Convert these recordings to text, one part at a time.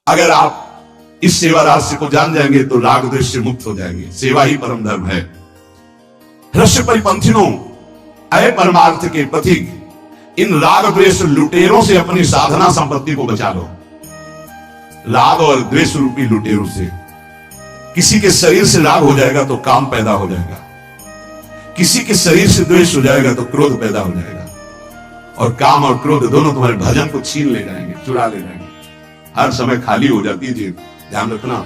अगर आप इस सेवा रहस्य को जान जाएंगे तो राग द्वेष से मुक्त हो जाएंगे। सेवा ही परम धर्म है। हृष्य परिपंथिनों, अय परमार्थ के पथिक, इन राग द्वेष लुटेरों से अपनी साधना संपत्ति को बचा लो। राग और द्वेष रूपी लुटेरों से। किसी के शरीर से राग हो जाएगा तो काम पैदा हो जाएगा, किसी के शरीर से द्वेष हो जाएगा तो क्रोध पैदा हो जाएगा, और काम और क्रोध दोनों तुम्हारे भजन को छीन ले जाएंगे, चुरा ले जाएंगे। हर समय खाली हो जाती है जेब। ध्यान रखना,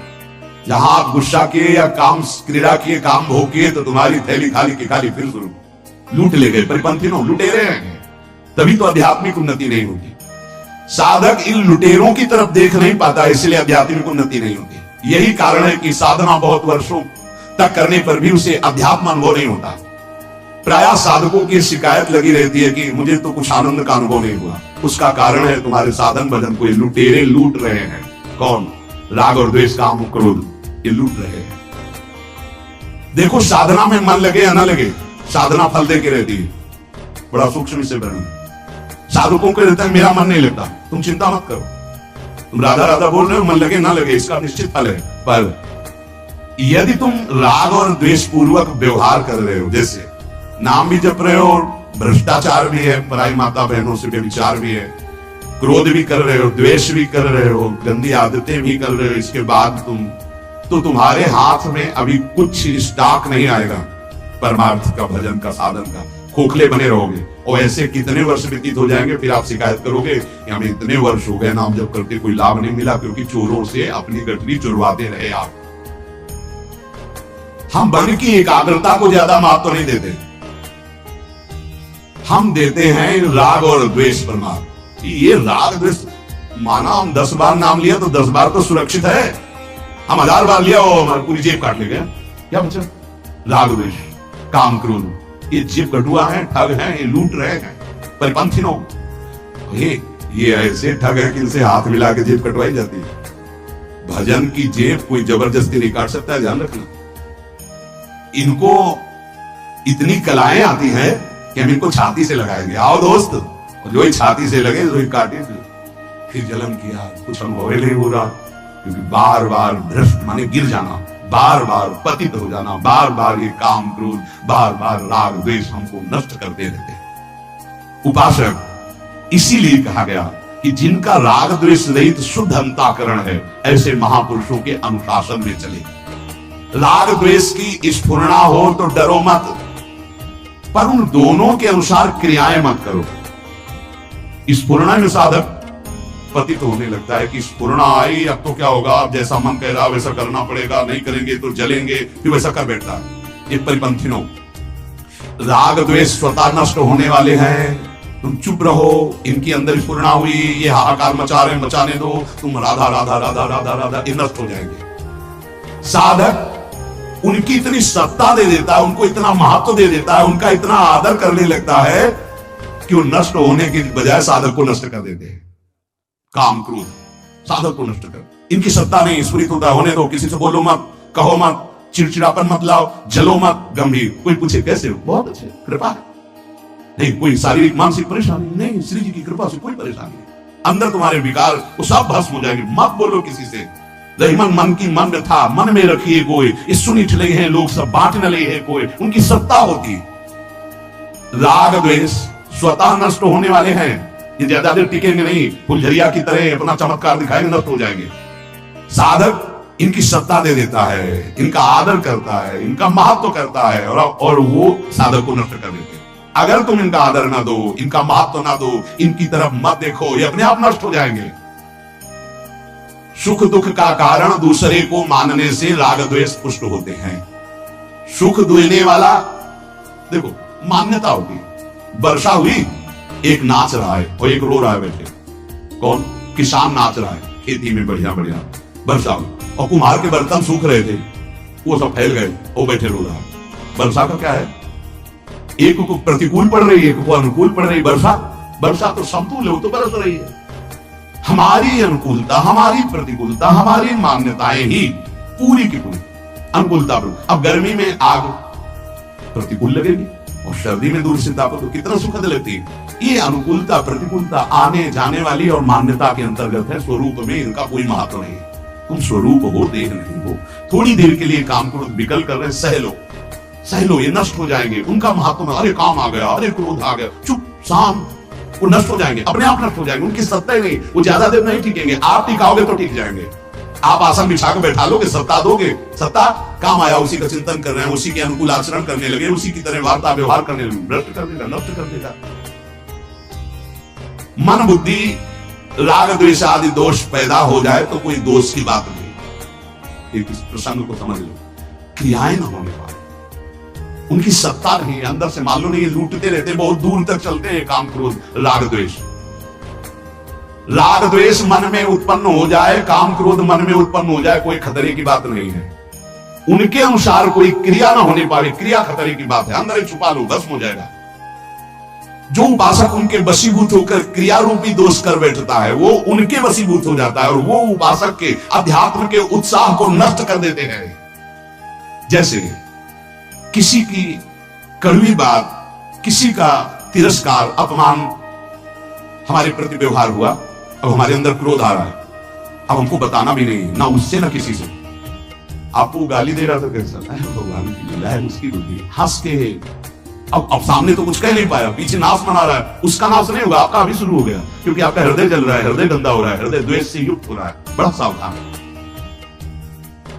जहां आप गुस्सा किए या काम क्रीड़ा किए, काम भोग किए, तो तुम्हारी थैली खाली की खाली फिर शुरू। लूट ले गए, परिपंथियों लुटेरे हैं। तभी तो आध्यात्मिक उन्नति नहीं होती। साधक इन लुटेरों की तरफ देख नहीं पाता, इसलिए आध्यात्मिक उन्नति नहीं होती। यही कारण है कि साधना बहुत वर्षों तक करने पर भी उसे अध्यात्म अनुभव नहीं होता। प्रायः साधकों की शिकायत लगी रहती है कि मुझे तो कुछ आनंद का अनुभव नहीं हुआ। उसका कारण है तुम्हारे साधन भजन को ये लुटेरे लूट रहे हैं। कौन? राग और द्वेष, काम और क्रोध, ये लूट रहे हैं। देखो, साधना में मन लगे या ना लगे, साधना फल दे के रहती है। बड़ा सूक्ष्म से बना। साधकों को रहता है मेरा मन नहीं लगता, तुम चिंता मत करो, तुम राधा राधा बोल रहे हो, मन लगे ना लगे इसका निश्चित फल है। पर यदि तुम राग और द्वेष पूर्वक व्यवहार कर रहे हो, जैसे नाम भी जप रहे हो, भ्रष्टाचार भी है, पराई माता बहनों से व्यभिचार भी है, क्रोध भी कर रहे हो, द्वेष भी कर रहे हो, गंदी आदतें भी कर रहे हो, इसके बाद तुम्हारे हाथ में अभी कुछ स्टॉक नहीं आएगा परमार्थ का, भजन का, साधन का। खोखले बने रहोगे और ऐसे कितने वर्ष व्यतीत हो जाएंगे, फिर आप शिकायत करोगे कि हमें इतने वर्ष हो गए नाम जप करके कोई लाभ नहीं मिला, क्योंकि चोरों से अपनी गठरी चुरवाते रहे आप। हम मन की एकाग्रता को ज्यादा महत्व नहीं देते, हम देते हैं राग और द्वेष पर महत्व। ये राग द्वेष, माना हम 10 बार नाम लिया तो 10 बार तो सुरक्षित है, हम 1000 बार लिया और हमारी पूरी जेब काट ले गया, क्या बचा? राग द्वेष, काम क्रोध, ये जेब कटुआ है, ठग है, ये लूट रहे हैं। परिपंथिनों, ये ऐसे ठग है कि इनसे हाथ मिला के जेब कटवाई जाती है। भजन की जेब कोई जबरदस्ती नहीं काट सकता है, ध्यान रखना। इनको इतनी कलाएं आती हैं कि हम इनको छाती से लगाएंगे। आओ दोस्त, और जो ही छाती से लगे तो ही काटे, फिर जलन किया, कुछ अनुभव नहीं हो रहा, क्योंकि बार बार भ्रष्ट माने गिर जाना, बार बार पतित हो जाना, बार बार ये काम क्रोध, बार बार राग द्वेष हमको नष्ट करते रहते। उपासक, इसीलिए कहा गया कि जिनका राग द्वेष रहित शुद्ध अंतःकरण है, ऐसे महापुरुषों के अनुशासन में चले। राग द्वेष की स्फुरणा हो तो डरो मत, पर उन दोनों के अनुसार क्रियाएं मत करो। स्फुरणा में साधक पतित होने लगता है कि स्फुरणा आई, अब तो क्या होगा, अब जैसा मन कह रहा वैसा करना पड़ेगा, नहीं करेंगे तो जलेंगे, फिर वैसा कर बैठता है। ये परिपंथिनों, राग द्वेष स्वतः नष्ट होने वाले हैं, तुम चुप रहो। इनकी अंदर स्फुरणा हुई, ये हाहाकार मचा रहे, मचाने दो, तुम राधा राधा राधा राधा राधा, ये नष्ट हो जाएंगे। साधक उनकी इतनी सत्ता दे देता है, उनको इतना महत्व दे देता है, उनका इतना आदर करने लगता है कि वो नष्ट होने के बजाय साधक को नष्ट कर देते हैं। काम क्रोध, साधक को नष्ट कर। इनकी सत्ता नहीं, स्फुरित होता होने दो, किसी से बोलो मत, कहो मत, चिड़चिड़ापन मत लाओ, जलो मत, गंभीर। कोई पूछे कैसे हो, बहुत अच्छे, कृपा है, नहीं कोई शारीरिक मानसिक परेशानी नहीं, श्री जी की कृपा से कोई परेशानी नहीं। अंदर तुम्हारे विकार वो सब भस्म हो जाएंगे। मत बोलो किसी से, रहीमन मन की मन था, मन में रखिए कोई, इस सुनिठ ले हैं लोग सब, बांट न ले है कोई, उनकी सत्ता होती। राग द्वेष स्वतः नष्ट होने वाले हैं, ये ज्यादा देर टिकेंगे नहीं, फुलझरिया की तरह अपना चमत्कार दिखाएंगे, नष्ट हो जाएंगे। साधक इनकी सत्ता दे देता है, इनका आदर करता है, इनका महत्व करता है, और वो साधक को नष्ट कर देते हैं। अगर तुम इनका आदर ना दो, इनका महत्व ना दो, इनकी तरफ मत देखो, ये अपने आप नष्ट हो जाएंगे। सुख दुख का कारण दूसरे को मानने से राग द्वेष पुष्ट होते हैं। सुख देने वाला, देखो मान्यता होगी। वर्षा हुई, एक नाच रहा है और एक रो रहा है बैठे। कौन? किसान नाच रहा है खेती में, बढ़िया बढ़िया वर्षा हुई, और कुम्हार के बर्तन सूख रहे थे, वो सब फैल गए, वो बैठे रो रहा है। वर्षा का क्या है? एक को प्रतिकूल पड़ रही है, एक को अनुकूल पड़ रही। वर्षा तो समतुल है, वो तो बरस रही है। हमारी अनुकूलता, हमारी प्रतिकूलता, हमारी मान्यताएं ही पूरी की पूरी अनुकूलता। अब गर्मी में आग प्रतिकूल लगेगी और सर्दी में दूर से तापो तो कितना सुखद लगती है। ये अनुकूलता प्रतिकूलता आने जाने वाली और मान्यता के अंतर्गत है। स्वरूप में इनका कोई महत्व नहीं है। तुम स्वरूप हो, देह नहीं हो। थोड़ी देर के लिए काम क्रोध विकल कर रहे, सह लो, ये नष्ट हो जाएंगे। उनका महत्व, अरे काम आ गया, अरे क्रोध आ गया, चुप शांत, वो नष्ट हो जाएंगे, अपने आप नष्ट हो जाएंगे। उनकी सत्ता ही नहीं, वो ज्यादा देर नहीं टिकेंगे। आप टिकाओगे तो टिक जाएंगे। आप आसन बिछा कर बैठा लोगे, सत्ता दोगे, सत्ता काम आया, उसी का चिंतन कर रहे हैं, उसी के अनुकूल आचरण करने लगे, उसी की तरह वार्ता व्यवहार करने लगे, भ्रष्ट कर देगा, नष्ट कर देगा। मन बुद्धि राग द्वेष आदि दोष पैदा हो जाए तो कोई दोष की बात नहीं। एक इस प्रसंग को समझ लो, क्रियाएं न होने पाए, उनकी सत्ता नहीं, अंदर से मालूम नहीं, लूटते रहते, बहुत दूर तक चलते हैं। काम क्रोध राग द्वेष मन में उत्पन्न हो जाए, काम क्रोध मन में उत्पन्न हो जाए, कोई खतरे की बात नहीं है। उनके अनुसार कोई क्रिया ना होने पाए, क्रिया खतरे की बात है। अंदर ही छुपा लो, भस्म हो जाएगा। जो उपासक उनके वशीभूत होकर क्रिया रूपी दोष कर बैठता है, वो उनके वशीभूत हो जाता है और वो उपासक के अध्यात्म के उत्साह को नष्ट कर देते हैं। जैसे किसी की कड़वी बात, किसी का तिरस्कार, अपमान हमारे प्रति व्यवहार हुआ, अब हमारे अंदर क्रोध आ रहा है, अब हमको बताना भी नहीं, ना उससे ना किसी से। आपको गाली दे रहा था, कैसा भगवान की लीला है, उसकी बुद्धि, हंस के अब सामने तो कुछ कह नहीं पाया, पीछे नाश मना रहा है। उसका नाश नहीं होगा, आपका अभी शुरू हो गया, क्योंकि आपका हृदय जल रहा है, हृदय गंदा हो रहा है, हृदय द्वेष से युक्त हो रहा है। बड़ा सावधान है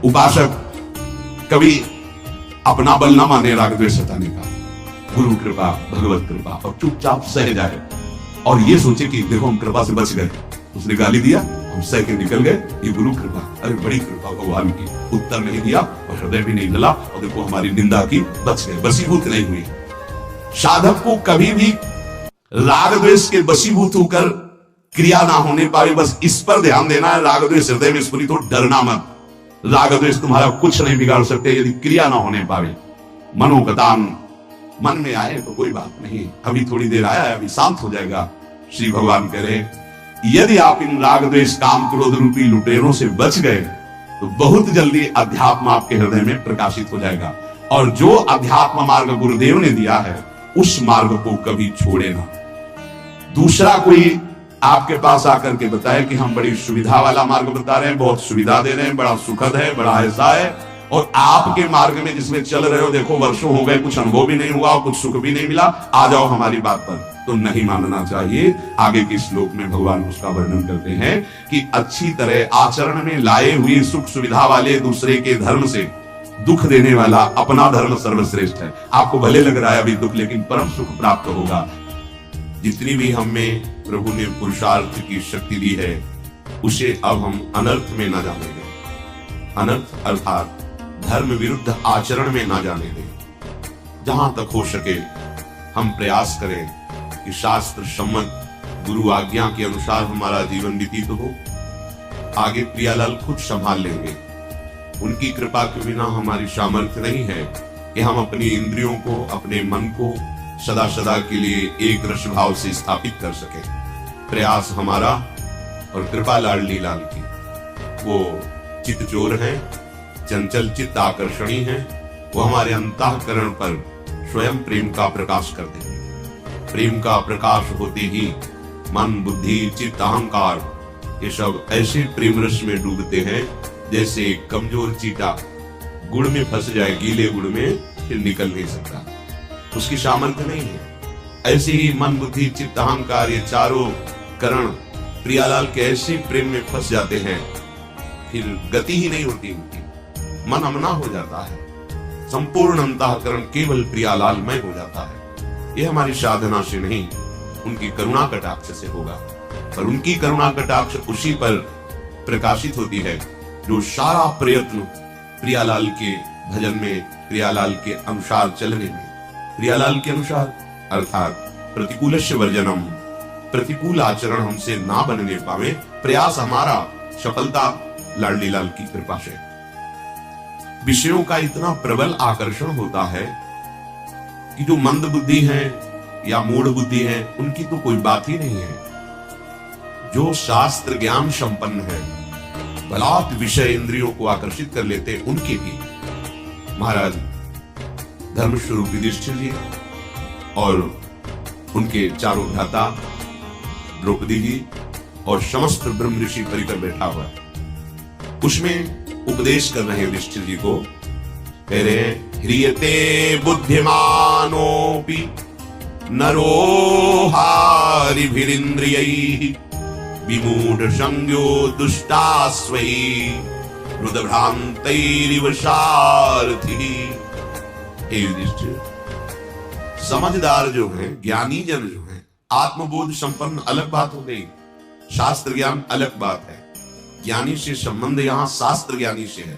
उपासक, कभी अपना बल ना माने राग द्वेष हटाने का, गुरु कृपा, भगवत कृपा, और चुपचाप सह जाए और ये सोचे कि देखो हम कृपा से बच गए। उसने गाली दिया, हम सह के निकल गए, ये गुरु कृपा, अरे बड़ी कृपा भगवान की। उत्तर नहीं दिया और हृदय भी नहीं जला, और देखो हमारी निंदा की, बच गए, वशीभूत नहीं हुई। साधक को कभी भी राग द्वेष के वशीभूत होकर क्रिया ना होने पाए, बस इस पर ध्यान देना है। राग द्वेष हृदय में स्फुरित हो, डरना मत। राग द्वेष तुम्हारा कुछ नहीं बिगाड़ सकते यदि क्रिया ना होने पावे। मनोगतान, मन में आए तो कोई बात नहीं, अभी थोड़ी देर आया है, अभी शांत हो जाएगा। श्री भगवान कह रहे, यदि आप इन राग द्वेष काम क्रोध रूपी लुटेरों से बच गए तो बहुत जल्दी अध्यात्म आपके हृदय में प्रकाशित हो जाएगा। और जो अध्यात्म मार्ग गुरुदेव ने दिया है, उस मार्ग को कभी छोड़े ना। दूसरा कोई आपके पास आकर के बताए कि हम बड़ी सुविधा वाला मार्ग बता रहे हैं, बहुत सुविधा दे रहे हैं, बड़ा सुखद है, बड़ा ऐसा है, और आपके मार्ग में जिसमें चल रहे हो, देखो वर्षों हो गए, कुछ अनुभव भी नहीं हुआ और कुछ सुख भी नहीं मिला, आ जाओ हमारी बात पर, तो नहीं मानना चाहिए। आगे के श्लोक में भगवान उसका वर्णन करते हैं कि अच्छी तरह आचरण में लाए हुए सुख सुविधा वाले दूसरे के धर्म से दुख देने वाला अपना धर्म सर्वश्रेष्ठ है। आपको भले लग रहा है अभी दुख, लेकिन परम सुख प्राप्त होगा। जितनी भी हमें प्रभु ने पुरुषार्थ की शक्ति दी है, उसे अब हम अनर्थ में न जाने दें। अनर्थ अर्थात धर्म विरुद्ध आचरण में ना जाने दें। जहां तक हो सके हम प्रयास करें कि शास्त्र सम्मत गुरु आज्ञा के अनुसार हमारा जीवन व्यतीत हो। आगे प्रियालाल खुद संभाल लेंगे। उनकी कृपा के बिना हमारी सामर्थ्य नहीं है कि हम अपनी इंद्रियों को, अपने मन को सदा सदा के लिए एक रस भाव से स्थापित कर सके। प्रयास हमारा और कृपा लाडली लाल की। वो चित्त चोर है, चंचल चित्त आकर्षणी है, वो हमारे अंतःकरण पर स्वयं प्रेम का प्रकाश कर देंगे। प्रेम का प्रकाश होते ही मन, बुद्धि, चित्त, अहंकार, ये सब ऐसे प्रेम रस में डूबते हैं जैसे कमजोर चीटा गुड़ में फंस जाए, गीले गुड़ में, फिर निकल नहीं सकता, उसकी सामर्थ्य नहीं है। ऐसे ही मन, बुद्धि, चित्त, अहंकार, ये चारों करण प्रियालाल के ऐसे प्रेम में फंस जाते हैं, फिर गति ही नहीं होती उनकी। मन अमना हो जाता है, संपूर्ण अंतःकरण केवल प्रियालालमय हो जाता है। यह हमारी साधना से नहीं, उनकी करुणा कटाक्ष से होगा। पर उनकी करुणा कटाक्ष उसी पर प्रकाशित होती है जो सारा प्रयत्न प्रियालाल के भजन में, प्रियालाल के अनुसार चलने में, प्रियालाल के अनुसार अर्थात प्रतिकूलस्य वर्जनम, प्रतिकूल आचरण हमसे ना बनने पावे, प्रयास हमारा सफलता लाडली लाल की कृपा से। विषयों का इतना प्रबल आकर्षण होता है कि जो मंद बुद्धि है या मूढ़ बुद्धि है, उनकी तो कोई बात ही नहीं है। जो शास्त्र ज्ञान संपन्न है, बलात् विषय इंद्रियों को आकर्षित कर लेते, उनके भी महाराज धर्म स्वरूप युधिष्ठिर जी और उनके चारों भ्राता द्रौपदी जी और समस्त ब्रह्म ऋषि परिकर बैठा हुआ है। उसमें उपदेश कर रहे हैं युधिष्ठिर जी को, कह रहे हैं ह्रियते बुद्धिमानोपि नरो हारिभिरिन्द्रियैः विमूढ़ संज्ञो दुष्टास्वैः रुद्रभ्रान्तैरिव सारथिः। हे युधिष्ठिर, समझदार जो है, ज्ञानी जन जो है, आत्मबोध संपन्न अलग बात हो गई, शास्त्र ज्ञान अलग बात है। ज्ञानी से संबंध यहाँ शास्त्र ज्ञानी से है,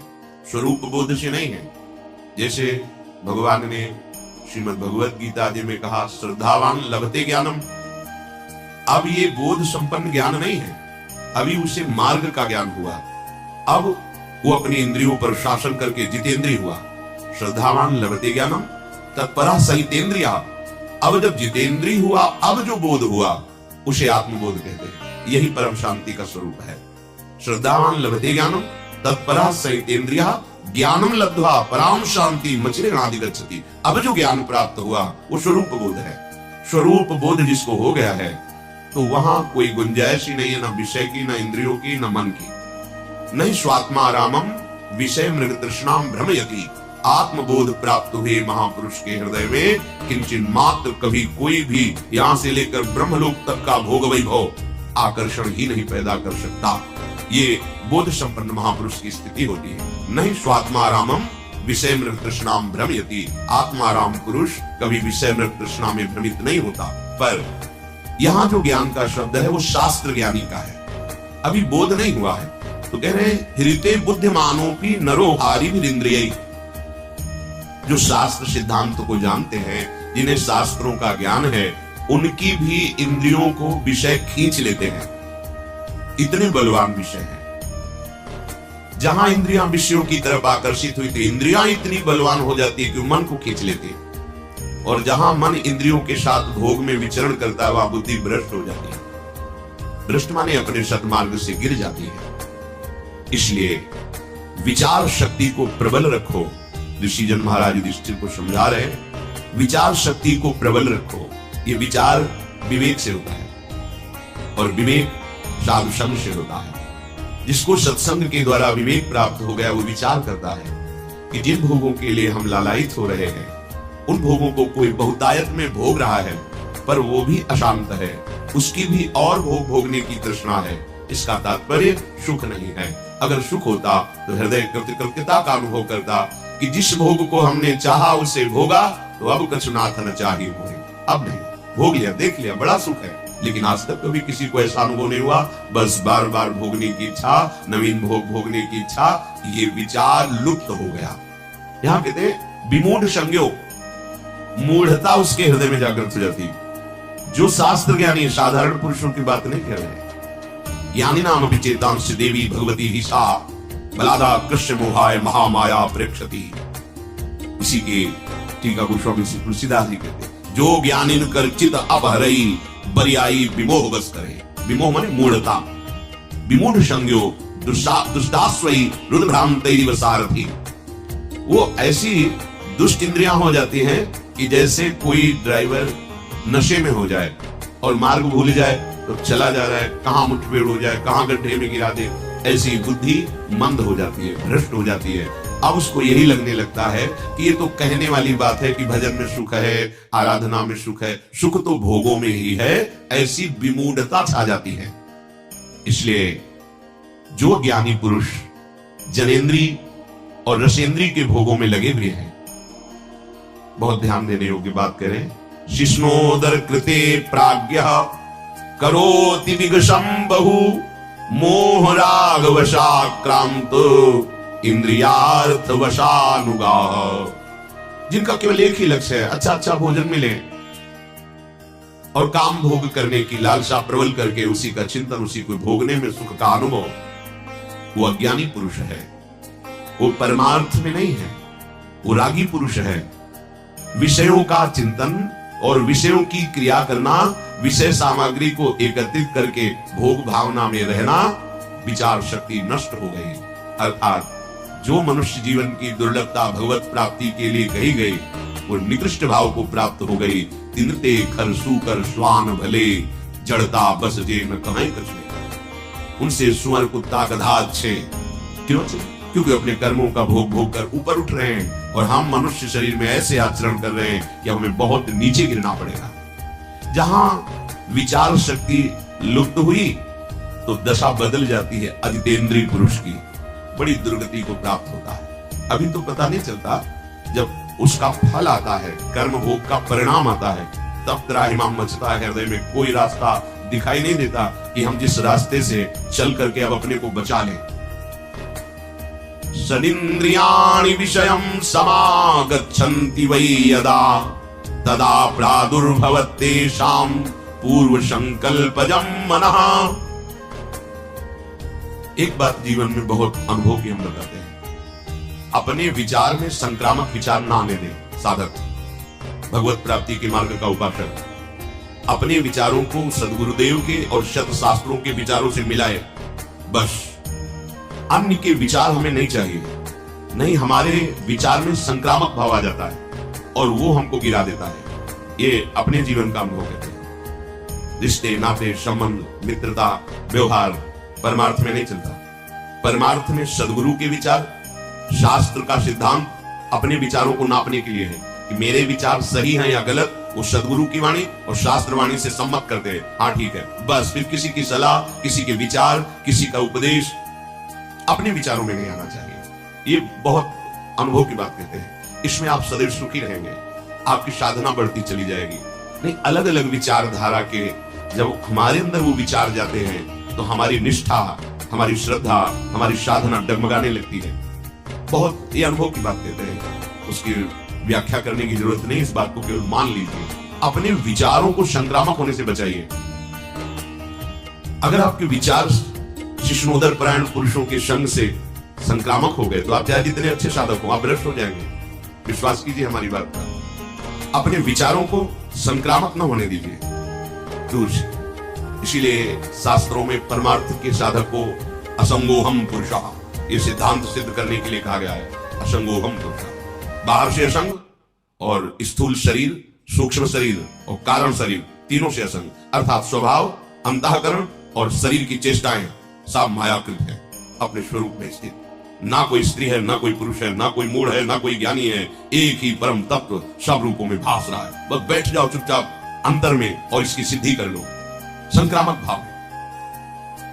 स्वरूप बोध से नहीं है। जैसे भगवान ने श्रीमद् भगवत गीता जी में कहा श्रद्धावान लभते ज्ञानम। अब ये बोध संपन्न ज्ञान नहीं है, अभी उसे मार्ग का ज्ञान हुआ। अब वो अपनी इंद्रियों पर शासन करके जितेंद्रिय हुआ। श्रद्धावान लभते ज्ञानम तत्परा सहितेंद्रिया। अब जब जितेंद्रिय हुआ, अब जो बोध हुआ उसे आत्मबोध कहते हैं। यही परम शांति का स्वरूप है। श्रद्धावान लभते ज्ञानम तत्परा सहितेंद्रिया ज्ञानम लब्ध्वा पराम शांति मचिरेणादि गच्छति। अब जो ज्ञान प्राप्त हुआ वो स्वरूप बोध है। स्वरूप बोध जिसको हो गया है तो वहां कोई गुंजाइश ही नहीं है, न विषय की, न इंद्रियों की, न मन की। नहीं स्वात्मा रामम विषय मृग तृष्णाम भ्रमयति। आत्मबोध प्राप्त हुए महापुरुष के हृदय में किंचित मात्र कभी कोई भी यहां से लेकर ब्रह्मलोक तक का भोग वैभव आकर्षण ही नहीं पैदा कर सकता। ये बोध संपन्न महापुरुष की स्थिति होती है। नहीं स्वात्मारामम विषय मृग तृष्णाम भ्रमयति। आत्माराम पुरुष कभी विषय मृग तृष्णा में भ्रमित नहीं होता। पर यहाँ जो ज्ञान का शब्द है वो शास्त्र ज्ञानी का है, अभी बोध नहीं हुआ है। तो कह रहे हृते बुद्धिमानोपि नरो हारिभिरिन्द्रियैः। जो शास्त्र सिद्धांत को जानते हैं, जिन्हें शास्त्रों का ज्ञान है, उनकी भी इंद्रियों को विषय खींच लेते हैं। इतने बलवान विषय हैं। जहां इंद्रियां विषयों की तरफ आकर्षित हुई थी, इंद्रियां इतनी बलवान हो जाती है कि मन को खींच लेती है। और जहां मन इंद्रियों के साथ भोग में विचरण करता है, वहां बुद्धि भ्रष्ट हो जाती है। भ्रष्ट माने अपने सत्मार्ग से गिर जाती है। इसलिए विचार शक्ति को प्रबल रखो। ऋषिजन महाराज युधिष्ठिर को समझा रहे हैं, विचार शक्ति को प्रबल रखो। ये विचार विवेक से होता है और विवेक साधु संग से होता है। जिसको सत्संग के द्वारा विवेक प्राप्त हो गया वो विचार करता है कि जिन भोगों के लिए हम लालायित हो रहे हैं, उन भोगों को कोई बहुतायत में भोग रहा है, पर वो भी अशांत है, उसकी भी और भोग भोगने की तृष्णा है। इसका तात्पर्य सुख नहीं है। अगर सुख होता तो हृदय कृतज्ञता का अनुभव करता कि जिस भोग को हमने चाहा उसे भोगा, तो अब कछुनाथ न चाहिए भोगे। अब नहीं, भोग लिया, देख लिया, बड़ा सुख है, लेकिन आज तक कभी किसी को ऐसा अनुभव नहीं हुआ। बस बार बार भोगने की इच्छा, नवीन भोग भोगने की इच्छा, ये विचार लुप्त हो गया। यहाँ कहते हैं विमूढ़ संज्ञो, मूढ़ता उसके हृदय में जागृत हो जाती। जो शास्त्र ज्ञानी साधारण पुरुषों की बात नहीं कर रहे। ज्ञानी नाम विचेतांश देवी भगवती ही सा बलादा कृष्ण मोहाय महामाया प्रेक्षति। इसी के टीका गोस्वामी तुलसीदास जी कहते हैं, जो ज्ञानी कर चित अपहरई बरियाई विमोह बस करे। विमोह माने मूढ़ता। विमूढ़ संज्ञो दुष्टास्वई रुद्रभ्रांतैरिव सारथि। वो ऐसी दुष्ट इंद्रियां हो जाती हैं कि जैसे कोई ड्राइवर नशे में हो जाए और मार्ग भूल जाए तो चला जा रहा है, कहां मुठभेड़ हो जाए, कहां गड्ढे में गिरा दे, ऐसी बुद्धि मंद हो जाती है, भ्रष्ट हो जाती है। अब उसको यही लगने लगता है कि ये तो कहने वाली बात है कि भजन में सुख है, आराधना में सुख है, सुख तो भोगों में ही है। ऐसी विमूढ़ता छा जाती है। इसलिए जो ज्ञानी पुरुष जनेन्द्री और रसेंद्री के भोगों में लगे हुए हैं, बहुत ध्यान देने योग्य बात करें। शिष्णोदर कृते प्राज्ञ करोति विगशम बहु मोह राग वशाक्रांत इंद्रियार्थ वशानुगा। जिनका केवल एक ही लक्ष्य है, अच्छा अच्छा भोजन मिले और काम भोग करने की लालसा प्रबल करके उसी का चिंतन, उसी को भोगने में सुख का अनुभव, वो अज्ञानी पुरुष है। वो परमार्थ में नहीं है, वो रागी पुरुष है। विषयों का चिंतन और विषयों की क्रिया करना, विषय सामग्री को एकत्रित करके भोग भावना में रहना, विचार शक्ति नष्ट हो गई। अर्थात जो मनुष्य जीवन की दुर्लभता भगवत प्राप्ति के लिए कही गई, वो निकृष्ट भाव को प्राप्त हो गई। तिनते खर सूकर श्वान भले, जड़ता बस जे न कहीं कुछ नहीं। उनसे सुअर कुत्ता गधा अच्छे। क्यों? क्योंकि अपने कर्मों का भोग भोग कर ऊपर उठ रहे हैं, और हम मनुष्य शरीर में ऐसे आचरण कर रहे हैं कि हमें बहुत नीचे गिरना पड़ेगा। जहां विचार शक्ति लुप्त हुई तो दशा बदल जाती है अजितेंद्रीय पुरुष की, बड़ी दुर्गति को प्राप्त होता है। अभी तो पता नहीं चलता, जब उसका फल आता है, कर्म भोग का परिणाम आता है, तब त्राहिमाम मचता है हृदय में। कोई रास्ता दिखाई नहीं देता कि हम जिस रास्ते से चल करके अब अपने को बचा लें। सदिन्द्रियाणि विषयं समागच्छन्ति वै यदा, तदा प्रादुर्भवत्येषां पूर्व संकल्पजं मनः। एक बात जीवन में बहुत अनुभव की हम बताते हैं, अपने विचार में संक्रामक विचार ना आने दें। साधक, भगवत प्राप्ति के मार्ग का उपासक अपने विचारों को सदगुरुदेव के और शत शास्त्रों के विचारों से मिलाए। बस अन्य के विचार हमें नहीं चाहिए। नहीं, हमारे विचार में संक्रामक भाव आ जाता है और वो हमको गिरा देता है। ये अपने जीवन का अनुभव कहते हैं। रिश्ते, नाते, संबंध, मित्रता, व्यवहार परमार्थ में नहीं चलता। परमार्थ में सदगुरु के विचार, शास्त्र का सिद्धांत अपने विचारों को नापने के लिए है कि मेरे विचार सही हैं या गलत। वो सदगुरु की वाणी और शास्त्र वाणी से सम्मत करते हैं, हाँ ठीक है। बस फिर किसी की सलाह, किसी के विचार, किसी का उपदेश अपने विचारों में नहीं आना चाहिए। ये बहुत अनुभव की बात कहते हैं। इसमें आप सदैव सुखी रहेंगे, आपकी साधना बढ़ती चली जाएगी। नहीं, अलग अलग विचारधारा के जब हमारे अंदर वो विचार जाते हैं तो हमारी निष्ठा, हमारी श्रद्धा, हमारी साधना डगमगाने लगती है। बहुत ये अनुभव की बात कहते हैं, उसकी व्याख्या करने की जरूरत नहीं। इस बात को केवल मान लीजिए। अपने विचारों को संक्रामक होने से बचाइए। अगर आपके विचार शिष्णोदर परायण पुरुषों के संग से संक्रामक हो गए तो आप चाहे जितने अच्छे साधक हो, आप भ्रष्ट हो जाएंगे। विश्वास कीजिए हमारी बात का। अपने विचारों को संक्रामक न होने दीजिए, दूर से। इसीलिए शास्त्रों में परमार्थ के साधक को असंगोहम पुरुषः, ये सिद्धांत सिद्ध करने के लिए कहा गया है। असंगोहम पुरुषः, बाहर से असंग और स्थूल शरीर, सूक्ष्म शरीर और कारण शरीर तीनों से असंग, अर्थात स्वभाव, अंतःकरण और शरीर की चेष्टाएं सब मायाकृत है, अपने स्वरूप में स्थित। ना कोई स्त्री है, ना कोई पुरुष है, ना कोई मूढ़ है, ना कोई ज्ञानी है। एक ही परम तत्व सब रूपों में भास रहा है। बस बैठ जाओ चुपचाप अंतर में और इसकी सिद्धि कर लो। संक्रामक भाव,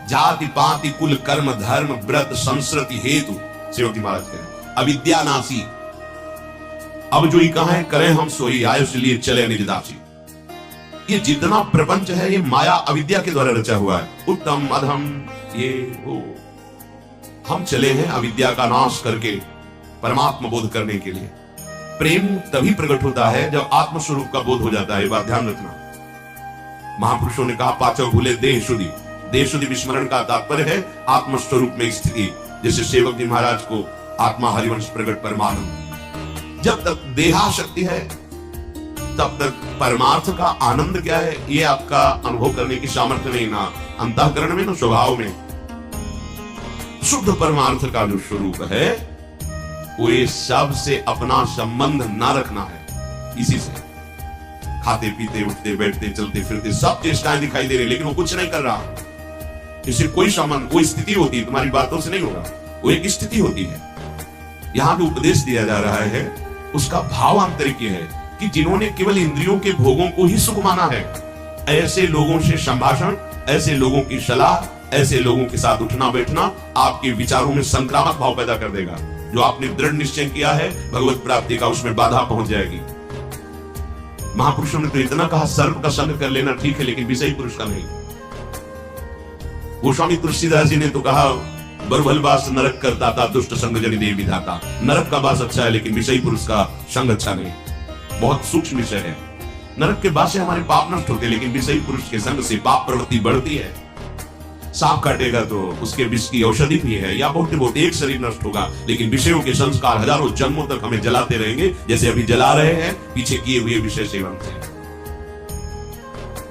जाति पाति कुल कर्म धर्म व्रत संस्कृति हेतु, सेवती महाराज कह रहे अविद्या नासी। अब जो ही कहा है करें हम सोई, आयुष लिए चले निज दासी। ये जितना प्रपंच है ये माया अविद्या के द्वारा रचा हुआ है। उत्तम अधम ये वो, हम चले हैं अविद्या का नाश करके परमात्मा बोध करने के लिए। प्रेम तभी प्रकट होता है जब आत्म स्वरूप का बोध हो जाता है। बात ध्यान रखना। महापुरुषों ने कहा पाचक भूले देह शुद्धि। देह शुद्धि विस्मरण का तात्पर्य है आत्म स्वरूप में स्थिति। जैसे सेवक जी महाराज को आत्मा हरिवंश प्रकट परमानंद। जब तक देहाशक्ति है तब तक परमार्थ का आनंद क्या है ये आपका अनुभव करने की सामर्थ्य नहीं, ना अंतःकरण में ना स्वभाव में। शुद्ध परमार्थ का जो स्वरूप है वो ये सब से अपना संबंध ना रखना है। इसी से खाते पीते उठते बैठते चलते फिरते सब चेष्टाएं दिखाई दे रही, लेकिन वो कुछ नहीं कर रहा। इससे कोई संबंध, कोई स्थिति होती है, तुम्हारी बातों से नहीं होगा, वो एक स्थिति होती है। यहाँ जो उपदेश दिया जा रहा है उसका भाव आंतरिक है कि जिन्होंने केवल इंद्रियों के भोगों को ही सुख माना है, ऐसे लोगों से संभाषण, ऐसे लोगों की सलाह, ऐसे लोगों के साथ उठना बैठना आपके विचारों में संक्रामक भाव पैदा कर देगा। जो आपने दृढ़ निश्चय किया है भगवत प्राप्ति का, उसमें बाधा पहुंच जाएगी। महापुरुषों ने तो इतना कहा सर्प का संग कर लेना ठीक है, लेकिन विषयी पुरुष का नहीं। गोस्वामी तुलसीदास जी ने तो कहा बरभल वास नरक करता था, दुष्ट संग जनि देव विधाता। नरक का वास अच्छा है लेकिन विषयी पुरुष का संग अच्छा नहीं। बहुत सूक्ष्म विषय है। नरक के वास से हमारे पाप नष्ट होते, लेकिन विषयी पुरुष के संग से पाप प्रवृत्ति बढ़ती है। सांप काटेगा तो उसके विष की औषधि भी है, या बहुत एक शरीर नष्ट होगा, लेकिन विषयों के संस्कार हजारों जन्मों तक हमें जलाते रहेंगे, जैसे अभी जला रहे हैं पीछे किए हुए विषय सेवन से।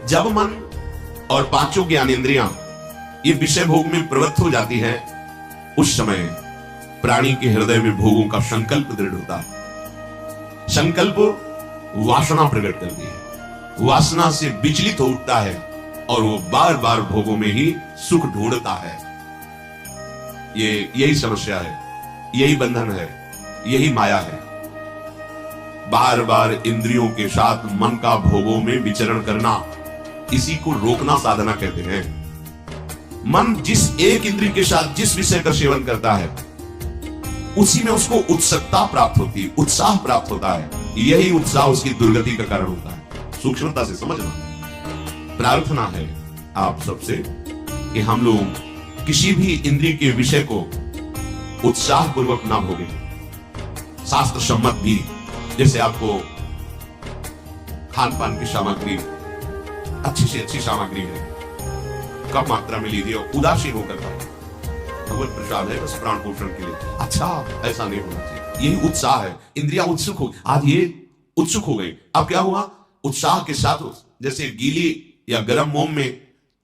जब मन और पांचों ज्ञानेंद्रियां ये विषय भोग में प्रवृत्त हो जाती है, उस समय प्राणी के हृदय में भोगों का संकल्प दृढ़ होता है। संकल्प वासना प्रकट करती है। वासना से विचलित हो उठता है और वो बार बार भोगों में ही सुख ढूंढता है। यही समस्या है, यही बंधन है, यही माया है। बार बार इंद्रियों के साथ मन का भोगों में विचरण करना, इसी को रोकना साधना कहते हैं। मन जिस एक इंद्रिय के साथ जिस विषय का सेवन करता है, उसी में उसको उत्सुकता प्राप्त होती है, उत्साह प्राप्त होता है। यही उत्साह उसकी दुर्गति का कारण होता है। सूक्ष्मता से समझना। प्रार्थना है आप सबसे कि हम लोग किसी भी इंद्रिय के विषय को उत्साह पूर्वक ना भोगे। शास्त्र सम्मत भी, जैसे आपको खान पान की सामग्री अच्छी से अच्छी सामग्री है, कम मात्रा में लीजिए और उदासीन होकर खाए। भगवत प्रसाद है बस प्राण पोषण के लिए। अच्छा, ऐसा नहीं होना चाहिए। यही उत्साह है। इंद्रिया उत्सुक हो, आज ये उत्सुक हो गई। अब क्या हुआ? उत्साह के साथ जैसे गीली या गर्म मोम में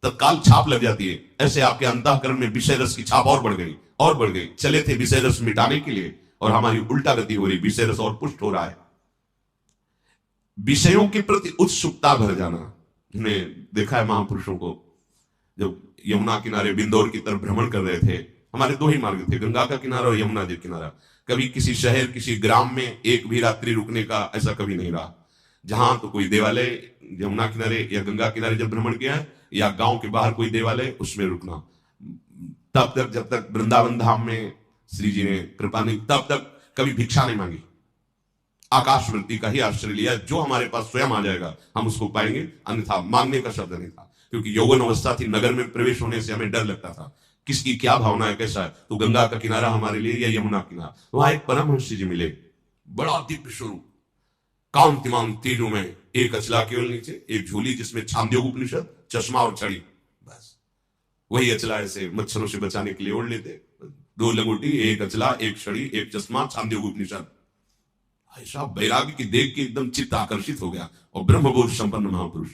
तत्काल छाप लग जाती है, ऐसे आपके अंतःकरण में विषय रस की छाप और बढ़ गई और बढ़ गई। चले थे विषय रस मिटाने के लिए और हमारी उल्टा गति हो रही, विषय रस और पुष्ट हो रहा है। विषयों के प्रति उत्सुकता भर जाना। हमने देखा है महापुरुषों को, जब यमुना किनारे बिंदौर की तरफ भ्रमण कर रहे थे, हमारे दो ही मार्ग थे, गंगा का किनारा और यमुना जी किनारा। कभी किसी शहर किसी ग्राम में एक भी रात्रि रुकने का ऐसा कभी नहीं रहा। जहां तो कोई देवालय यमुना किनारे या गंगा किनारे जब भ्रमण किया है, या गांव के बाहर कोई देवालय, उसमें रुकना। तब तक जब तक वृंदावन धाम में श्री जी ने कृपा नहीं, तब तक कभी भिक्षा नहीं मांगी। आकाश वृत्ति का ही आश्रय लिया। जो हमारे पास स्वयं आ जाएगा हम उसको पाएंगे, अन्यथा मांगने का शब्द नहीं था। क्योंकि यौवन अवस्था थी, नगर में प्रवेश होने से हमें डर लगता था, किसकी क्या भावना है, कैसा है। तो गंगा का किनारा हमारे लिए या यमुना किनारा। वहां एक परमहंस जी मिले, बड़ा दिव्य स्वरूप, कांतिमान तीनों में, एक अचला केवल नीचे, एक झोली जिसमें छांदोग्य उपनिषद, चश्मा और छड़ी, बस वही अचला ऐसे मच्छरों से बचाने के लिए ओढ़ लेते। 2 लंगोटी, एक अचला, एक छड़ी, एक चश्मा, छांदोग्य उपनिषद। ऐसा वैराग्य की देख के एकदम चित्त आकर्षित हो गया। और ब्रह्मबोध संपन्न महापुरुष।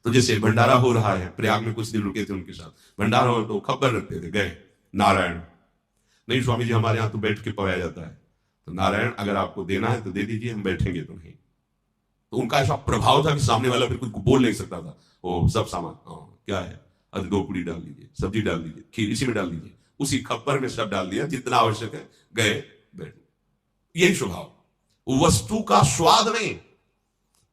तो जैसे भंडारा हो रहा है, प्रयाग में कुछ दिन रुके थे उनके साथ, भंडारा हो तो खबर रखते थे, गए नारायण, नहीं स्वामी जी हमारे यहां तो बैठ के पवाया जाता है, तो नारायण अगर आपको देना है तो दे दीजिए, हम बैठेंगे तो नहीं। तो उनका ऐसा प्रभाव था कि सामने वाला फिर कुछ बोल नहीं सकता था। ओ सब सामान, क्या है, अरे 2 पूड़ी डाल दीजिए, सब्जी डाल दीजिए, खीर इसी में डाल दीजिए, उसी खप्पर में सब डाल दिया, जितना आवश्यक है, गए बैठ। यही स्वभाव, वस्तु का स्वाद नहीं,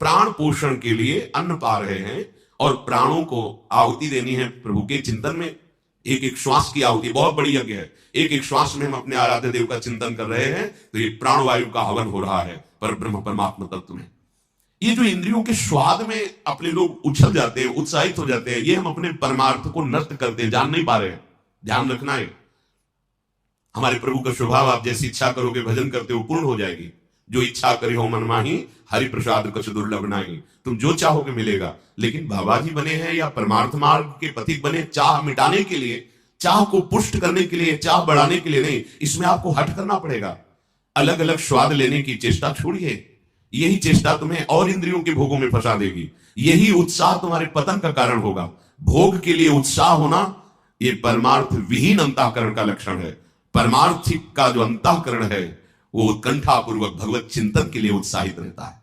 प्राण पोषण के लिए अन्न पा रहे हैं और प्राणों को आहुति देनी है प्रभु के चिंतन में। एक एक श्वास की आहुति बहुत बड़ी यज्ञ है। एक एक श्वास में हम अपने आराध्य देव का चिंतन कर रहे हैं, तो ये प्राणवायु का हवन हो रहा है पर ब्रह्म परमात्मा तत्व में। ये जो इंद्रियों के स्वाद में अपने लोग उछल जाते हैं, उत्साहित हो जाते हैं, ये हम अपने परमार्थ को नष्ट करते हैं, जान नहीं पा रहे हैं। ध्यान रखना है, हमारे प्रभु का स्वभाव, आप जैसी इच्छा करोगे भजन करते हो पूर्ण हो जाएगी। जो इच्छा करी हो मन माही, हरि प्रसाद कछ दुर्लभ नाही। तुम जो चाहोगे मिलेगा। लेकिन बाबा जी बने हैं या परमार्थ मार्ग के पथिक बने चाह मिटाने के लिए, चाह को पुष्ट करने के लिए, चाह बढ़ाने के लिए नहीं। इसमें आपको हट करना पड़ेगा। अलग अलग स्वाद लेने की चेष्टा छोड़िए। यही चेष्टा तुम्हें और इंद्रियों के भोगों में फंसा देगी। यही उत्साह तुम्हारे पतन का कारण होगा। भोग के लिए उत्साह होना, यह परमार्थ विहीन अंतःकरण का लक्षण है। परमार्थिक का जो अंतःकरण है वो उत्कंठा पूर्वक भगवत चिंतन के लिए उत्साहित रहता है।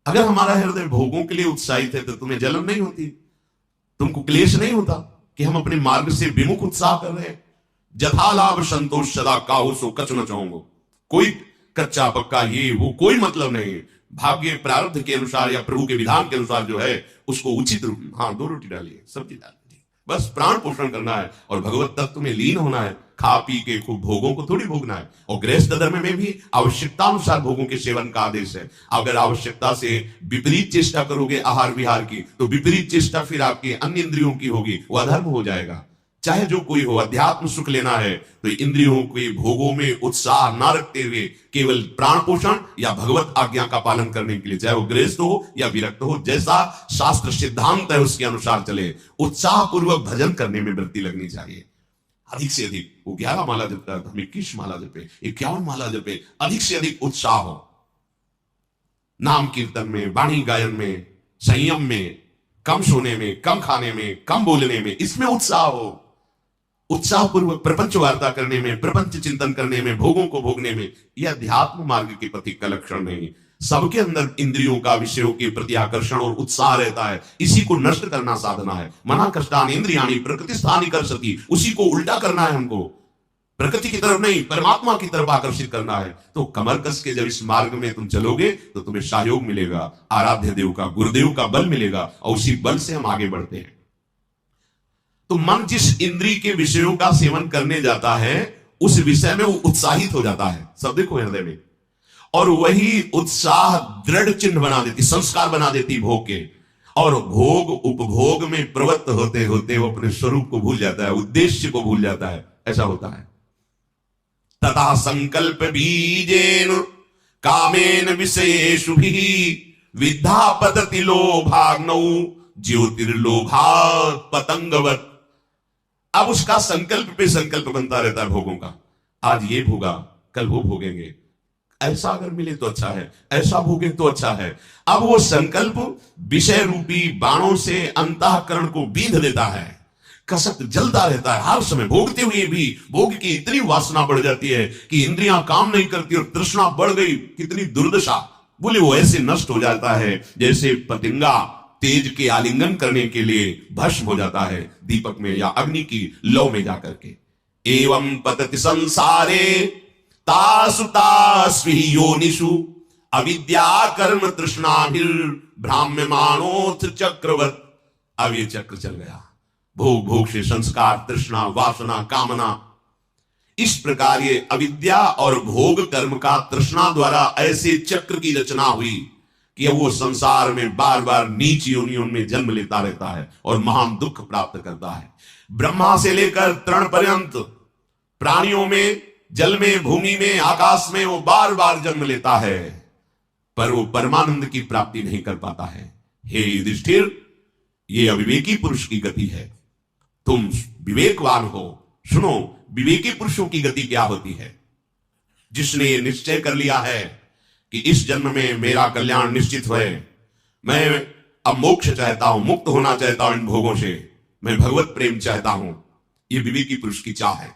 अगर हमारा हृदय भोगों के लिए उत्साहित है तो तुम्हें जलन नहीं होती, तुमको क्लेश नहीं होता कि हम अपने मार्ग से विमुख उत्साह कर रहे हैं। जथा लाभ संतोष सदा काहू सो कछ न चाहूंगो। कोई कच्चा पक्का ये वो कोई मतलब नहीं। भाग्य प्रारब्ध के अनुसार या प्रभु के विधान के अनुसार जो है उसको उचित रूप, हाँ 2 रोटी डालिए, सब्जी डालिए, बस प्राण पोषण करना है और भगवत तत्व में लीन होना है। खा पी के खूब भोगों को थोड़ी भोगना है। और गृहस्थ धर्म में भी आवश्यकता अनुसार भोगों के सेवन का आदेश है। अगर आवश्यकता से विपरीत चेष्टा करोगे आहार विहार की, तो विपरीत चेष्टा फिर आपकी अन्य इंद्रियों की होगी, वह अधर्म हो जाएगा। चाहे जो कोई हो, अध्यात्म सुख लेना है तो इंद्रियों के भोगों में उत्साह ना रखते हुए केवल प्राण पोषण या भगवत आज्ञा का पालन करने के लिए, चाहे वो गृहस्थ हो या विरक्त हो, जैसा शास्त्र सिद्धांत है उसके अनुसार चले। उत्साह पूर्वक भजन करने में वृत्ति लगनी चाहिए। अधिक से अधिक, वो 11 माला जपता है, हम 21 माला जपे, 51 माला जपे, अधिक से अधिक उत्साह हो। नाम कीर्तन में, वाणी गायन में, संयम में, कम सोने में, कम खाने में, कम बोलने में, इसमें उत्साह हो। उत्साह पूर्वक प्रपंच वार्ता करने में, प्रपंच चिंतन करने में, भोगों को भोगने में, यह अध्यात्म मार्ग के पथिक का लक्षण नहीं। सबके अंदर इंद्रियों का विषयों के प्रति आकर्षण और उत्साह रहता है। इसी को नष्ट करना साधना है। मना कष्टानि इंद्रियाणि प्रकृति स्थानि कर्षति, उसी को उल्टा करना है हमको, प्रकृति की तरफ नहीं परमात्मा की तरफ आकर्षित करना है। तो कमर कस के जब इस मार्ग में तुम चलोगे तो तुम्हें सहयोग मिलेगा, आराध्य देव का, गुरुदेव का बल मिलेगा, और उसी बल से हम आगे बढ़ते हैं। तो मन जिस इंद्री के विषयों का सेवन करने जाता है उस विषय में वो उत्साहित हो जाता है, सब देखो हृदय में, और वही उत्साह दृढ़ चिन्ह बना देती, संस्कार बना देती भोग के। और भोग उपभोग में प्रवृत्त होते होते वो अपने स्वरूप को भूल जाता है, उद्देश्य को भूल जाता है। ऐसा होता है। तथा संकल्प बीजेन कामेन विषयेषु विद्धा पतति लोभाग्नौ ज्योतिर्लोभात् पतंगवत्। अब उसका संकल्प पे संकल्प बनता रहता है भोगों का। आज ये भोगा, कल वो भोगेंगे, ऐसा अगर मिले तो अच्छा है, ऐसा भोगे तो अच्छा है। अब वो संकल्प विषय रूपी बाणों से अंतःकरण को बींध देता है, कसक जलता रहता है। हर समय भोगते हुए भी भोग की इतनी वासना बढ़ जाती है कि इंद्रियां काम नहीं करती और तृष्णा बढ़ गई। कितनी दुर्दशा। बोले वो ऐसे नष्ट हो जाता है जैसे पतंगा तेज के आलिंगन करने के लिए भस्म हो जाता है दीपक में या अग्नि की लौ में जाकर के। एवं पतति संसारे तासु तास्विहि योनिषु अविद्या कर्म तृष्णाभिर भ्राम्यमाणोऽथ चक्रवत्। अब ये चक्र चल गया, भोग भोग से संस्कार, तृष्णा, वासना, कामना, इस प्रकार ये अविद्या और भोग कर्म का तृष्णा द्वारा ऐसे चक्र की रचना हुई कि वो संसार में बार बार नीच योनियों में जन्म लेता रहता है और महान दुख प्राप्त करता है। ब्रह्मा से लेकर तृण पर्यंत प्राणियों में, जल में, भूमि में, आकाश में वो बार बार जन्म लेता है, पर वो परमानंद की प्राप्ति नहीं कर पाता है। हे युधिष्ठिर, ये अविवेकी पुरुष की गति है। तुम विवेकवान हो, सुनो विवेकी पुरुषों की गति क्या होती है। जिसने ये निश्चय कर लिया है कि इस जन्म में मेरा कल्याण निश्चित है, मैं अब मोक्ष चाहता हूं, मुक्त होना चाहता हूं इन भोगों से, मैं भगवत प्रेम चाहता हूं, ये विवेकी पुरुष की चाह है।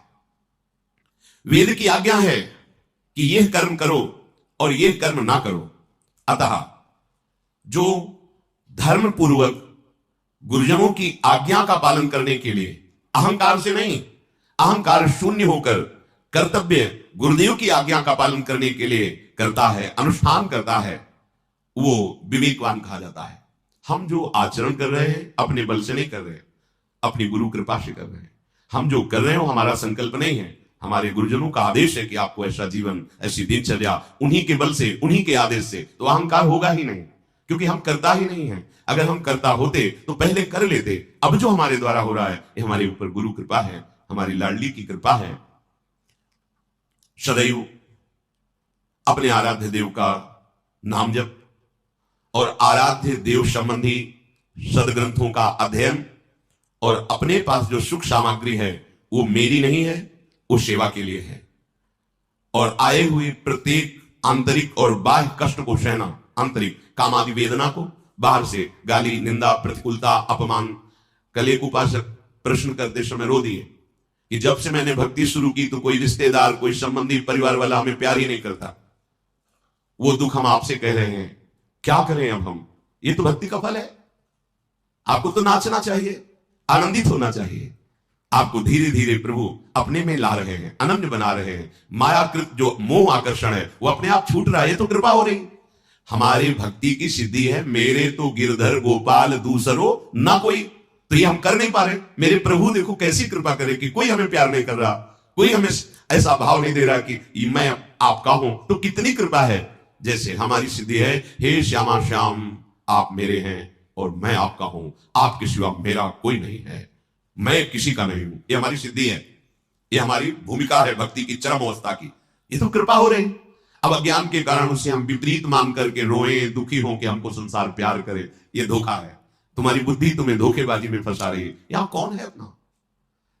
वेद की आज्ञा है कि यह कर्म करो और यह कर्म ना करो। अतः जो धर्म पूर्वक गुरुजनों की आज्ञा का पालन करने के लिए अहंकार से नहीं, अहंकार शून्य होकर कर्तव्य गुरुदेव की आज्ञा का पालन करने के लिए करता है, अनुष्ठान करता है, वो विवेकवान कहा जाता है। हम जो आचरण कर रहे हैं अपने बल से नहीं कर रहे, अपनी गुरु कृपा से कर रहे हैं। हम जो कर रहे हो हमारा संकल्प नहीं है, हमारे गुरुजनों का आदेश है कि आपको ऐसा जीवन, ऐसी दिनचर्या, उन्हीं के बल से, उन्हीं के आदेश से, तो अहंकार होगा ही नहीं, क्योंकि हम करता ही नहीं है। अगर हम करता होते तो पहले कर लेते। अब जो हमारे द्वारा हो रहा है ये हमारे ऊपर गुरु कृपा है, हमारी लाडली की कृपा है। सदैव अपने आराध्य देव का नाम जप और आराध्य देव संबंधी सदग्रंथों का अध्ययन, और अपने पास जो सुख सामग्री है वो मेरी नहीं है, वो सेवा के लिए है। और आए हुए प्रत्येक आंतरिक और बाह्य कष्ट को सहना, आंतरिक कामादि वेदना को, बाहर से गाली, निंदा, प्रतिकूलता, अपमान। कल एक उपासक प्रश्न करते समय रो दिए कि जब से मैंने भक्ति शुरू की तो कोई रिश्तेदार, कोई संबंधी, परिवार वाला हमें प्यार ही नहीं करता। वो दुख हम आपसे कह रहे हैं, क्या करें अब हम? ये तो भक्ति का फल है। आपको तो नाचना चाहिए, आनंदित होना चाहिए। आपको धीरे धीरे प्रभु अपने में ला रहे हैं, अनन्य बना रहे हैं। मायाकृत जो मोह आकर्षण है वो अपने आप छूट रहा है, ये तो कृपा हो रही। हमारी भक्ति की सिद्धि है, मेरे तो गिरधर गोपाल दूसरो ना कोई। तो ये हम कर नहीं पा रहे। मेरे प्रभु देखो कैसी कृपा करे कि कोई हमें प्यार नहीं कर रहा, कोई हमें ऐसा भाव नहीं दे रहा कि मैं आपका हूं। तो कितनी कृपा है। जैसे हमारी सिद्धि है, हे श्यामा श्याम आप मेरे हैं और मैं आपका हूं, आपके सिवा मेरा कोई नहीं है, मैं किसी का नहीं हूं। ये हमारी सिद्धि है, ये हमारी भूमिका है भक्ति की चरम अवस्था की। ये तो कृपा हो रही। अब अज्ञान के कारण उसे हम विपरीत मान करके रोए, दुखी हो कि हमको संसार प्यार करे, ये धोखा है। तुम्हारी बुद्धि तुम्हें धोखेबाजी में फंसा रही है। यहां कौन है अपना?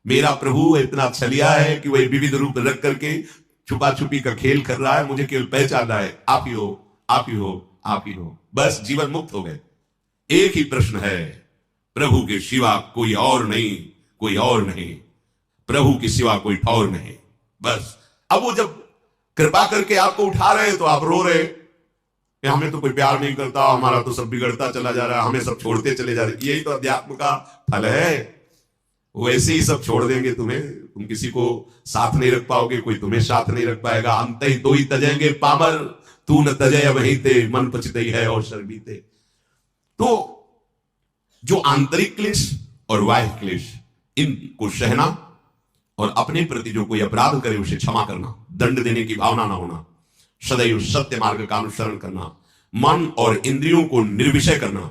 मेरा प्रभु इतना छलिया है कि वह विविध रूप रख करके छुपा छुपी का खेल कर रहा है। मुझे केवल पहचानना है, आप ही हो, आप ही हो, आप ही हो, बस जीवन मुक्त हो गए। एक ही प्रश्न है, प्रभु के सिवा कोई और नहीं, कोई और नहीं, प्रभु के सिवा कोई ठौर नहीं, बस। अब वो जब कृपा करके आपको उठा रहे तो आप रो रहे, कि हमें तो कोई प्यार नहीं करता, हमारा तो सब बिगड़ता चला जा रहा है, हमें सब छोड़ते चले जा रहे हैं। यही तो अध्यात्म का फल है। वैसे ही सब छोड़ देंगे तुम्हें, तुम किसी को साथ नहीं रख पाओगे, कोई तुम्हें साथ नहीं रख पाएगा। अंत ही तो ही तजेंगे पामर, तू न तजय वहीं ते, मन पचित ही है और शर्मीते। तो जो आंतरिक क्लेश और बाह्य क्लेश, इनको सहना और अपने प्रति जो कोई अपराध करे उसे क्षमा करना, दंड देने की भावना ना होना, सदैव सत्य मार्ग का अनुसरण करना, मन और इंद्रियों को निर्विषय करना,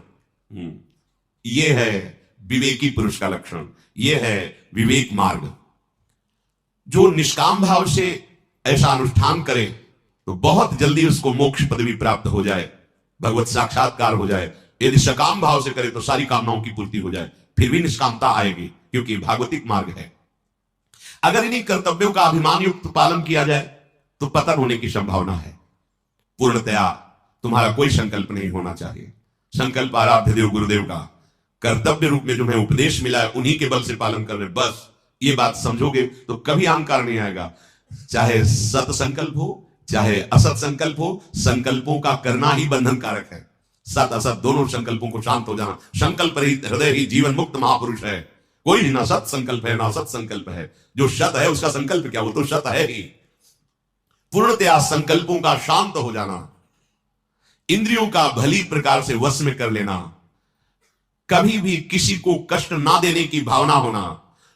यह है विवेकी पुरुष का लक्षण, यह है विवेक मार्ग। जो निष्काम भाव से ऐसा अनुष्ठान करे तो बहुत जल्दी उसको मोक्ष पदवी प्राप्त हो जाए, भगवत साक्षात्कार हो जाए। यदि सकाम भाव से करे तो सारी कामनाओं की पूर्ति हो जाए, फिर भी निष्कामता आएगी, क्योंकि भागवतिक मार्ग है। अगर इन्हीं कर्तव्यों का अभिमान युक्त पालन किया जाए तो पतन होने की संभावना है। पूर्णतया तुम्हारा कोई संकल्प नहीं होना चाहिए। संकल्प आराध्य देव गुरुदेव का कर्तव्य रूप में जो है उपदेश मिला है, उन्हीं के बल से पालन कर रहे। बस ये बात समझोगे तो कभी अहंकार नहीं आएगा। चाहे सत संकल्प हो चाहे असत संकल्प हो, संकल्पों का करना ही बंधन कारक है। सत असत दोनों संकल्पों को शांत हो जाना। संकल्प रहित हृदय ही जीवन मुक्त महापुरुष है। कोई ना सत संकल्प है ना असत संकल्प है। जो सत है उसका संकल्प क्या, वो तो सत है ही। पूर्णतया संकल्पों का शांत हो जाना, इंद्रियों का भली प्रकार से वश में कर लेना, कभी भी किसी को कष्ट ना देने की भावना होना,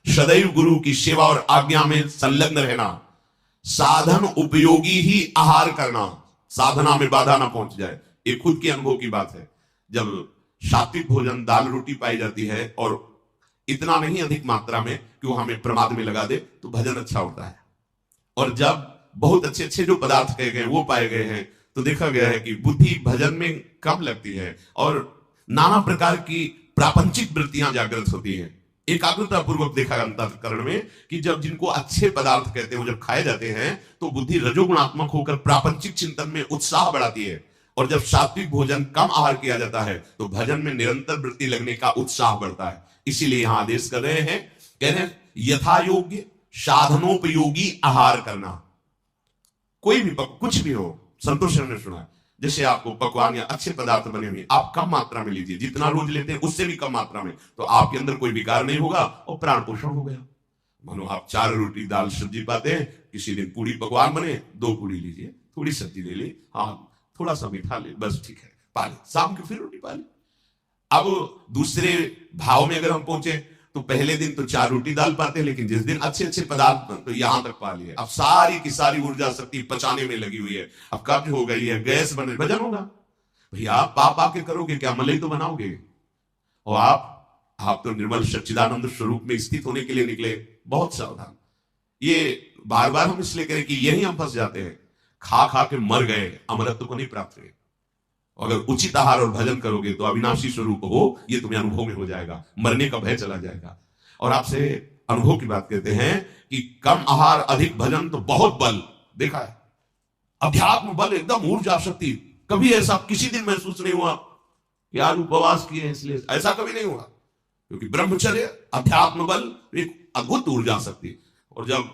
सदैव गुरु की सेवा और आज्ञा में संलग्न रहना, साधन उपयोगी ही आहार करना, साधना में बाधा ना पहुंच जाए। ये खुद के अनुभव की बात है। जब सात्विक भोजन दाल रोटी पाई जाती है और इतना नहीं अधिक मात्रा में कि वो हमें प्रमाद में लगा दे, तो भजन अच्छा होता है। और जब बहुत अच्छे अच्छे जो पदार्थ कहे गए वो पाए गए हैं, तो देखा गया है कि बुद्धि भजन में कम लगती है और नाना प्रकार की प्रापंचिक वृत्तियां जागृत होती हैं। एकाग्रता पूर्वक देखा अंतःकरण में कि जब जिनको अच्छे पदार्थ कहते हैं वो जब खाए जाते हैं तो बुद्धि रजोगुणात्मक होकर प्रापंचिक चिंतन में उत्साह बढ़ाती है। और जब सात्विक भोजन कम आहार किया जाता है तो भजन में निरंतर वृत्ति लगने का उत्साह बढ़ता है। इसीलिए यहां आदेश कर रहे हैं, कह रहे हैं यथा योग्य साधनोपयोगी आहार करना। कोई भी कुछ भी हो, संतोष ने सुना, जैसे आपको पकवान या अच्छे पदार्थ बने हुए आप कम मात्रा में लीजिए, जितना रोज लेते हैं उससे भी कम मात्रा में, तो आपके अंदर कोई विकार नहीं होगा और प्राण पोषण हो गया। मानो आप 4 रोटी दाल सब्जी पाते हैं, किसी दिन पूरी पकवान बने, 2 पूरी लीजिए, थोड़ी सब्जी ले ली, हाँ थोड़ा सा मीठा ले, बस ठीक है, पा ले, शाम की फिर रोटी पा ली। अब दूसरे भाव में अगर हम पहुंचे तो पहले दिन तो 4 रोटी दाल पाते हैं, लेकिन जिस दिन अच्छे अच्छे पदार्थ तो यहां तक पा लिए। अब सारी की सारी ऊर्जा शक्ति पचाने में लगी हुई है। अब कब्ज हो गई है, गैस बने, भजन होगा भैया। आप पाप आके करोगे क्या, मलाई तो बनाओगे। और आप तो निर्मल सच्चिदानंद स्वरूप में स्थित होने के लिए निकले, बहुत सावधान। ये बार बार हम इसलिए करें कि यही हम फंस जाते हैं, खा खा के मर गए, अमरत्व को नहीं प्राप्त हुए। अगर उचित आहार और भजन करोगे तो अविनाशी स्वरूप हो, ये तुम्हें अनुभव में हो जाएगा, मरने का भय चला जाएगा। और आपसे अनुभव की बात कहते हैं कि कम आहार अधिक भजन तो बहुत बल देखा है। अध्यात्म बल एकदम ऊर्जा शक्ति, कभी ऐसा किसी दिन महसूस नहीं हुआ कि आज उपवास किए इसलिए, ऐसा कभी नहीं हुआ। क्योंकि ब्रह्मचर्य अध्यात्म बल एक अद्भुत ऊर्जा शक्ति। और जब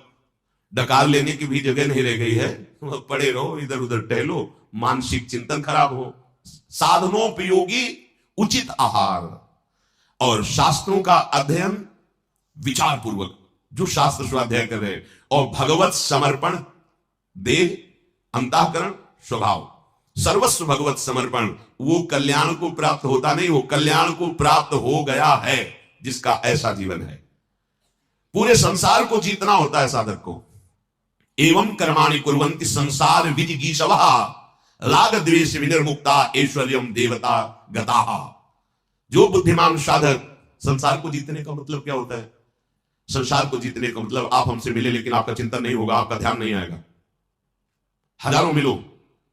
डकार लेने की भी जगह नहीं रह गई है, पड़े रहो, इधर उधर टहलो, मानसिक चिंतन खराब हो, साधनोपयोगी उचित आहार और शास्त्रों का अध्ययन विचार पूर्वक, जो शास्त्र स्वाध्याय कर रहे, और भगवत समर्पण, देह अंतःकरण स्वभाव, सर्वस्व भगवत समर्पण, वो कल्याण को प्राप्त होता नहीं, वो कल्याण को प्राप्त हो गया है जिसका ऐसा जीवन है। पूरे संसार को जीतना होता है साधक को। एवं कर्माणि कुर्वन्ति संसार विजिगीषवः राग द्वेष विनिर्मुक्ता ऐश्वर्यम देवता गताः। जो बुद्धिमान साधक, संसार को जीतने का मतलब क्या होता है? संसार को जीतने का मतलब आप हमसे मिले लेकिन आपका चिंतन नहीं होगा, आपका ध्यान नहीं आएगा। हजारों मिलो,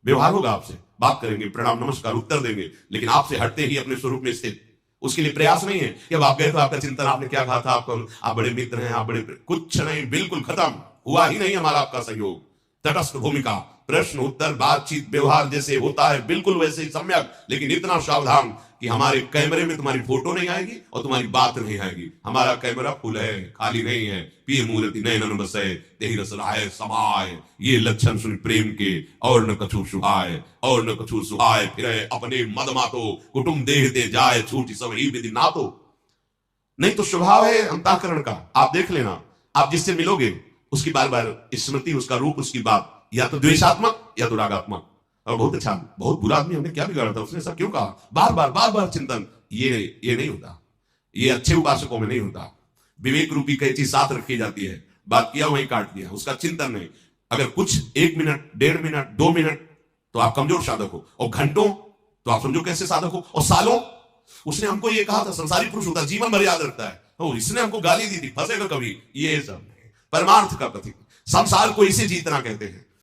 व्यवहार होगा आपसे, बात करेंगे, प्रणाम नमस्कार उत्तर देंगे, लेकिन आपसे हटते ही अपने स्वरूप में स्थित। उसके लिए प्रयास नहीं है कि अब आप गए तो आपका चिंतन, आपने क्या कहा था, आप बड़े मित्र हैं, आप बड़े, कुछ नहीं, बिल्कुल खत्म, हुआ ही नहीं हमारा आपका सहयोग। तटस्थ भूमिका, प्रश्न उत्तर बातचीत व्यवहार जैसे होता है बिल्कुल वैसे ही सम्यक, लेकिन इतना सावधान कि हमारे कैमरे में तुम्हारी फोटो नहीं आएगी और तुम्हारी बात नहीं आएगी। हमारा कैमरा फुल है, खाली नहीं है। पिय मूर्ति नयन बसे तेहि रस राय समाय, ये लक्षण सुन प्रेम के और न कछु सुहाय, और न कछु सुहाय फिरे अपने मद मातो, कुटुंब देह दे जाए छूटी सब ही विधि नातो। नहीं तो स्वभाव है अंतःकरण का। आप देख लेना, आप जिससे मिलोगे उसकी बार बार स्मृति, उसका रूप, उसकी बात या तो द्वेषात्मक या तो रागात्मक। और बहुत अच्छा, बहुत बुरा आदमी, हमने क्या बिगाड़ा था, उसने सब क्यों कहा, बार बार चिंतन। ये नहीं होता, ये अच्छे उपासकों में नहीं होता। विवेक रूपी कैंची साथ रखी जाती है, बात किया वहीं काट दिया, उसका चिंतन नहीं। अगर कुछ 1 मिनट, 1.5 मिनट, 2 मिनट तो आप कमजोर साधक हो, और घंटों तो आप समझो कैसे साधक हो, और सालों। उसने हमको ये कहा था संसारी पुरुष होता जीवन भर याद रखता है, और इसने हमको गाली दी थी, फंसेगा कभी, ये सब परमार्थ का प्रतीक। संसार को इसे जीतना कहते हैं।